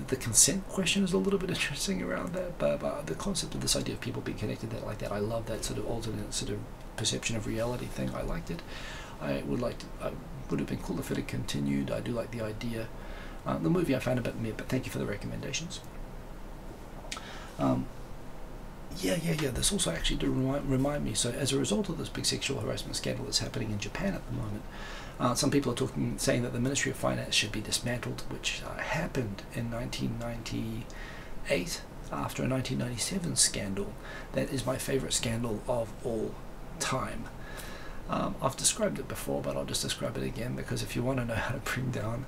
the consent question is a little bit interesting around that, but the concept of this idea of people being connected like that, I love that sort of alternate sort of perception of reality thing. I liked it. I would have been cool if it had continued. I do like the idea. The movie I found a bit meh, but thank you for the recommendations. This also actually did remind me. So as a result of this big sexual harassment scandal that's happening in Japan at the moment, some people are saying that the Ministry of Finance should be dismantled, which happened in 1998 after a 1997 scandal. That is my favorite scandal of all time. I've described it before, but I'll just describe it again, because if you want to know how to bring down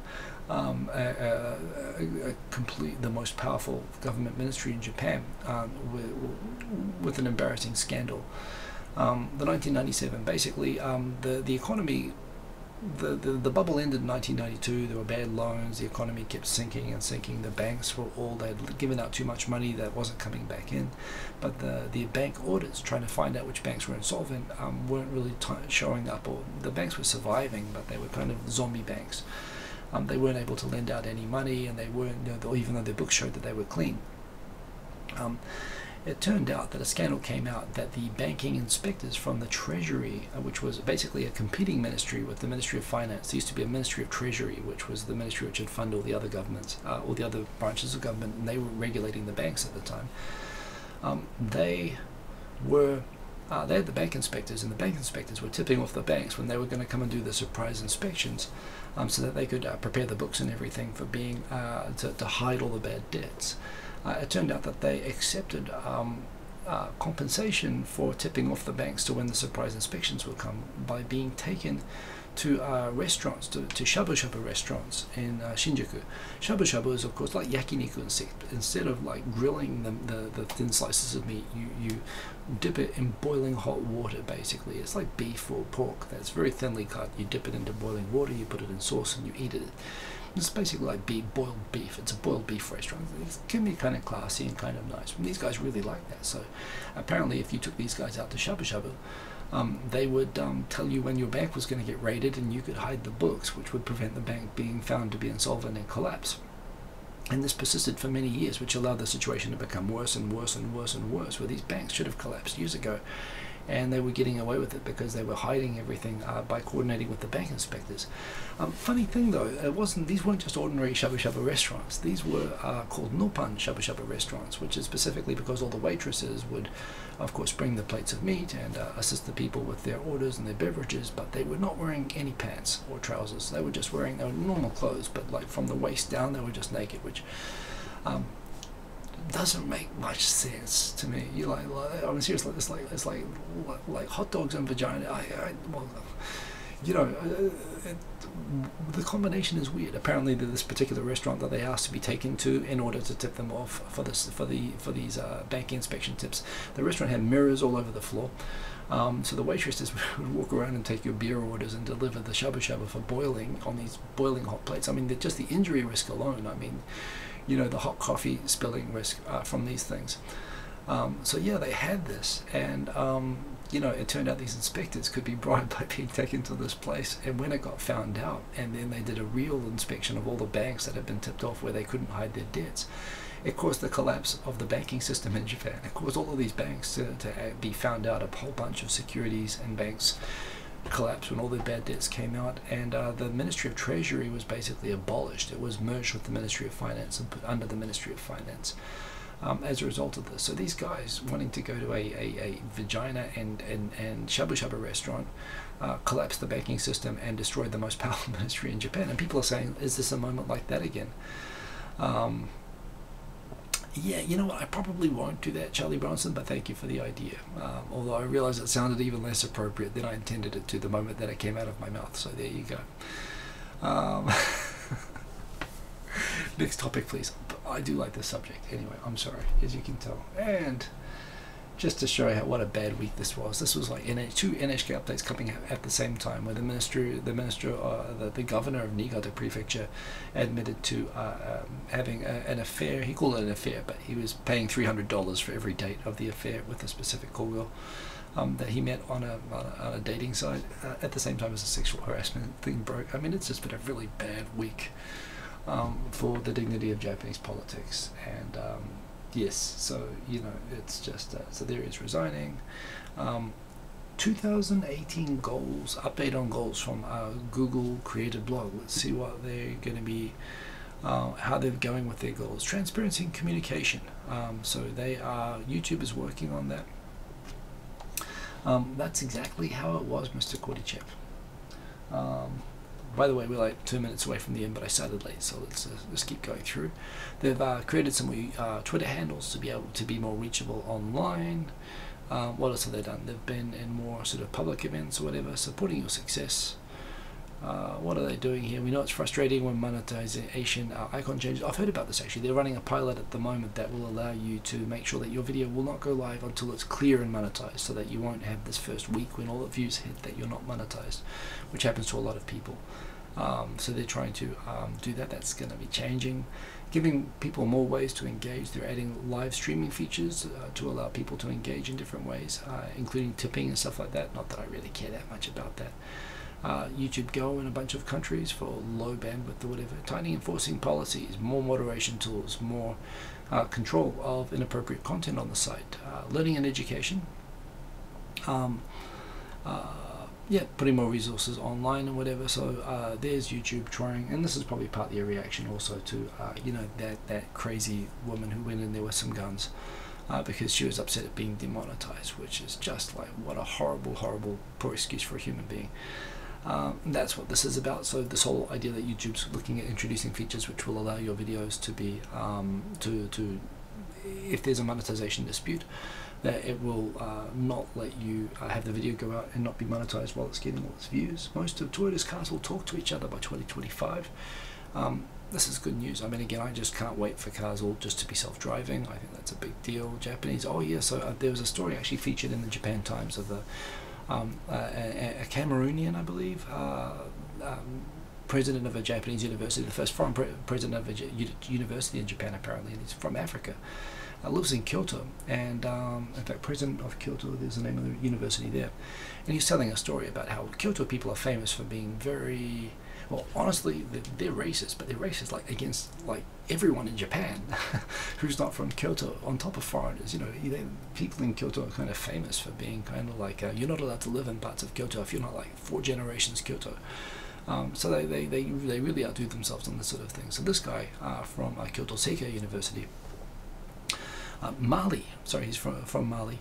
the most powerful government ministry in Japan with an embarrassing scandal. The 1997, basically, the economy, the bubble ended in 1992. There were bad loans. The economy kept sinking and sinking. The banks they'd given out too much money that wasn't coming back in. But the bank audits, trying to find out which banks were insolvent, weren't really showing up. Or the banks were surviving, but they were kind of zombie banks. They weren't able to lend out any money, and they weren't, even though their books showed that they were clean. It turned out that a scandal came out that the banking inspectors from the Treasury, which was basically a competing ministry with the Ministry of Finance. There used to be a Ministry of Treasury, which was the ministry which would fund all the other governments, all the other branches of government, and they were regulating the banks at the time. They had the bank inspectors, and the bank inspectors were tipping off the banks when they were going to come and do the surprise inspections, so that they could prepare the books and everything for being to hide all the bad debts. It turned out that they accepted compensation for tipping off the banks to when the surprise inspections would come by being taken to restaurants, to shabu shabu restaurants in Shinjuku. Shabu shabu is, of course, like yakiniku. Instead of like grilling the thin slices of meat, you dip it in boiling hot water. Basically, it's like beef or pork that's very thinly cut. You dip it into boiling water, you put it in sauce, and you eat it. It's basically like boiled beef. It's a boiled beef restaurant. It can be kind of classy and kind of nice. And these guys really like that. So apparently, if you took these guys out to shabu shabu, they would tell you when your bank was going to get raided, and you could hide the books, which would prevent the bank being found to be insolvent and collapse. And this persisted for many years, which allowed the situation to become worse and worse and worse and worse, where these banks should have collapsed years ago. And they were getting away with it because they were hiding everything by coordinating with the bank inspectors. Funny thing though, these weren't just ordinary shabu shabu restaurants. These were called Nopan shabu shabu restaurants, which is specifically because all the waitresses would, of course, bring the plates of meat and assist the people with their orders and their beverages, but they were not wearing any pants or trousers. They were just wearing their normal clothes, but like from the waist down, they were just naked, which doesn't make much sense to me. I mean, seriously, it's like hot dogs and vagina. The combination is weird. Apparently, this particular restaurant that they asked to be taken to in order to tip them off for these bank inspection tips, the restaurant had mirrors all over the floor. So the waitresses would walk around and take your beer orders and deliver the shabu shabu for boiling on these boiling hot plates. I mean, just the injury risk alone. I mean, the hot coffee spilling risk from these things. So yeah, they had this, and you know, it turned out these inspectors could be bribed by being taken to this place. And when it got found out, and then they did a real inspection of all the banks that had been tipped off where they couldn't hide their debts, it caused the collapse of the banking system in Japan. It caused all of these banks to be found out. A whole bunch of securities and banks collapsed when all their bad debts came out, and the Ministry of Treasury was basically abolished. It was merged with the Ministry of Finance and put under the Ministry of Finance. As a result of this. So these guys wanting to go to a vagina and shabu shabu restaurant collapsed the banking system and destroyed the most powerful ministry in Japan. And people are saying, is this a moment like that again? Yeah, you know what, I probably won't do that, Charlie Bronson, but thank you for the idea. Although I realize it sounded even less appropriate than I intended it to the moment that it came out of my mouth. So there you go. Next topic, please. I do like this subject. Anyway, I'm sorry, as you can tell. And just to show you what a bad week this was like two NHK updates coming out at the same time, where the governor of Niigata Prefecture admitted to having an affair. He called it an affair, but he was paying $300 for every date of the affair with a specific call girl that he met on a dating site at the same time as a sexual harassment thing broke. I mean, it's just been a really bad week for the dignity of Japanese politics. And yes, so you know, it's just so there is resigning. 2018 goals, update on goals from Google created blog. Let's see what they're going to be, how they're going with their goals. Transparency and communication. So YouTube is working on that. That's exactly how it was, Mr. Kordychev. By the way, we're like 2 minutes away from the end, but I started late, so let's keep going through. They've created some Twitter handles to be able to be more reachable online. What else have they done? They've been in more sort of public events or whatever, supporting your success. What are they doing here? We know it's frustrating when monetization icon changes. I've heard about this actually. They're running a pilot at the moment that will allow you to make sure that your video will not go live until it's clear and monetized, so that you won't have this first week when all the views hit that you're not monetized, which happens to a lot of people. So they're trying to do that. That's going to be changing, giving people more ways to engage. They're adding live streaming features to allow people to engage in different ways, including tipping and stuff like that. Not that I really care that much about that. YouTube Go in a bunch of countries for low bandwidth or whatever. Tightening enforcing policies, more moderation tools, more control of inappropriate content on the site. Learning and education. Yeah, putting more resources online and whatever. So there's YouTube trying, and this is probably partly a reaction also to you know, that crazy woman who went in there with some guns because she was upset at being demonetized, which is just like, what a horrible poor excuse for a human being. That's what this is about. So this whole idea that YouTube's looking at introducing features which will allow your videos to be if there's a monetization dispute, that it will not let you have the video go out and not be monetized while it's getting all its views. Most of Toyota's cars will talk to each other by 2025. This is good news. I mean, again, I just can't wait for cars all just to be self-driving. I think that's a big deal. Japanese, oh yeah, so there was a story actually featured in the Japan Times of a Cameroonian, I believe, president of a Japanese university, the first foreign president of a university in Japan apparently, and he's from Africa. Lives in Kyoto, and in fact, president of Kyoto, there's the name of the university there, and he's telling a story about how Kyoto people are famous for being very, well, honestly, they're racist, but they're racist like against like everyone in Japan who's not from Kyoto, on top of foreigners. You know, people in Kyoto are kind of famous for being kind of like, you're not allowed to live in parts of Kyoto if you're not like 4 generations Kyoto. So they really outdo themselves on this sort of thing. So this guy from Kyoto Seikei University, Mali, sorry, he's from Mali.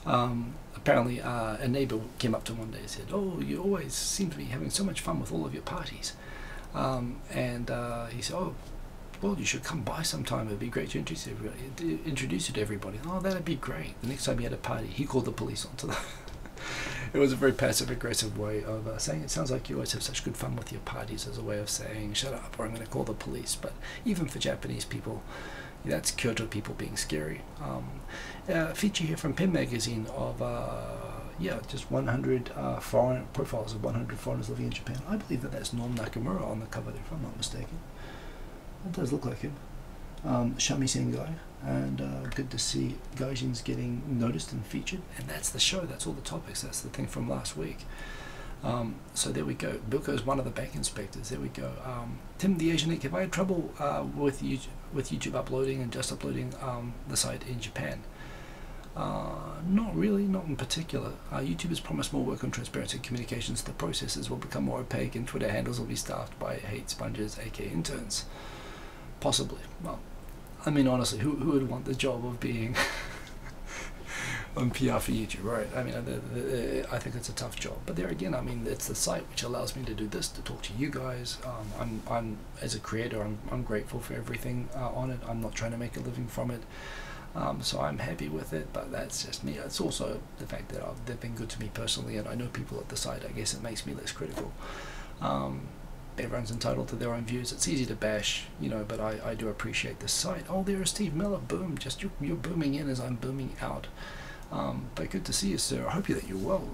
Apparently a neighbor came up to him one day and said, "Oh, you always seem to be having so much fun with all of your parties." And he said, "Oh, well, you should come by sometime. It'd be great to introduce you to everybody." "Oh, that'd be great." The next time he had a party, he called the police onto them. It was a very passive-aggressive way of saying, it sounds like you always have such good fun with your parties, as a way of saying, shut up, or I'm going to call the police. But even for Japanese people, that's Kyoto people being scary. A feature here from Pen Magazine of just 100 foreign profiles of 100 foreigners living in Japan. I believe that's Norm Nakamura on the cover there, if I'm not mistaken. It does look like him. Shamisen guy. and good to see Gaijin's getting noticed and featured. And that's the show. That's all the topics. That's the thing from last week. So there we go. Bilko is one of the bank inspectors. There we go. Tim the Asian League. Have I had trouble with YouTube uploading and just uploading the site in Japan? Not really, not in particular. YouTube has promised more work on transparency and communications. The processes will become more opaque and Twitter handles will be staffed by hate sponges, aka interns. Possibly. Well, I mean, honestly, who would want the job of being on PR for YouTube, right? I mean, I think it's a tough job. But there again, I mean, it's the site which allows me to do this, to talk to you guys. I'm as a creator, I'm grateful for everything on it. I'm not trying to make a living from it. So I'm happy with it, but that's just me. It's also the fact that they've been good to me personally, and I know people at the site. I guess it makes me less critical. Everyone's entitled to their own views. It's easy to bash, you know, but I do appreciate this site. Oh, there is Steve Miller. Boom. Just you're booming in as I'm booming out. But good to see you, sir. I hope that you're well.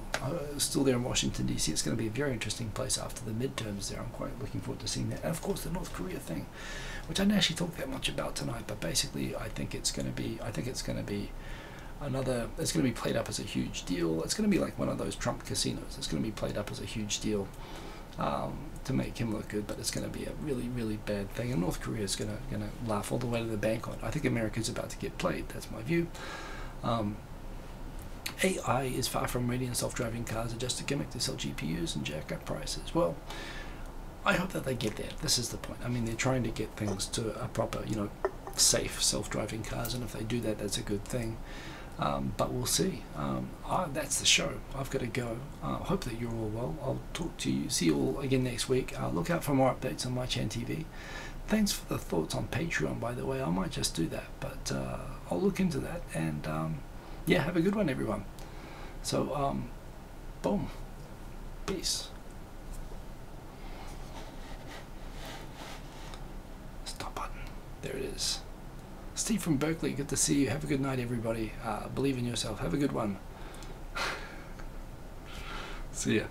Still there in Washington, D.C. It's going to be a very interesting place after the midterms there. I'm quite looking forward to seeing that. And of course, the North Korea thing, which I didn't actually talk that much about tonight. But basically, I think it's going to be another. It's going to be played up as a huge deal. It's going to be like one of those Trump casinos. It's going to be played up as a huge deal to make him look good. But it's going to be a really, really bad thing. And North Korea is going to laugh all the way to the bank on it. I think America's about to get played. That's my view. AI is far from ready, and self-driving cars are just a gimmick to sell GPUs and jack up prices. Well, I hope that they get there. This is the point. I mean, they're trying to get things to a proper, you know, safe self-driving cars, and if they do that, that's a good thing. But we'll see. That's the show. I've got to go. Hope that you're all well. I'll talk to you. See you all again next week. Look out for more updates on MyChan TV. Thanks for the thoughts on Patreon, by the way. I might just do that, but I'll look into that. And yeah, have a good one, everyone. So, boom. Peace. Stop button. There it is. Steve from Berkeley, good to see you. Have a good night, everybody. Believe in yourself. Have a good one. See ya.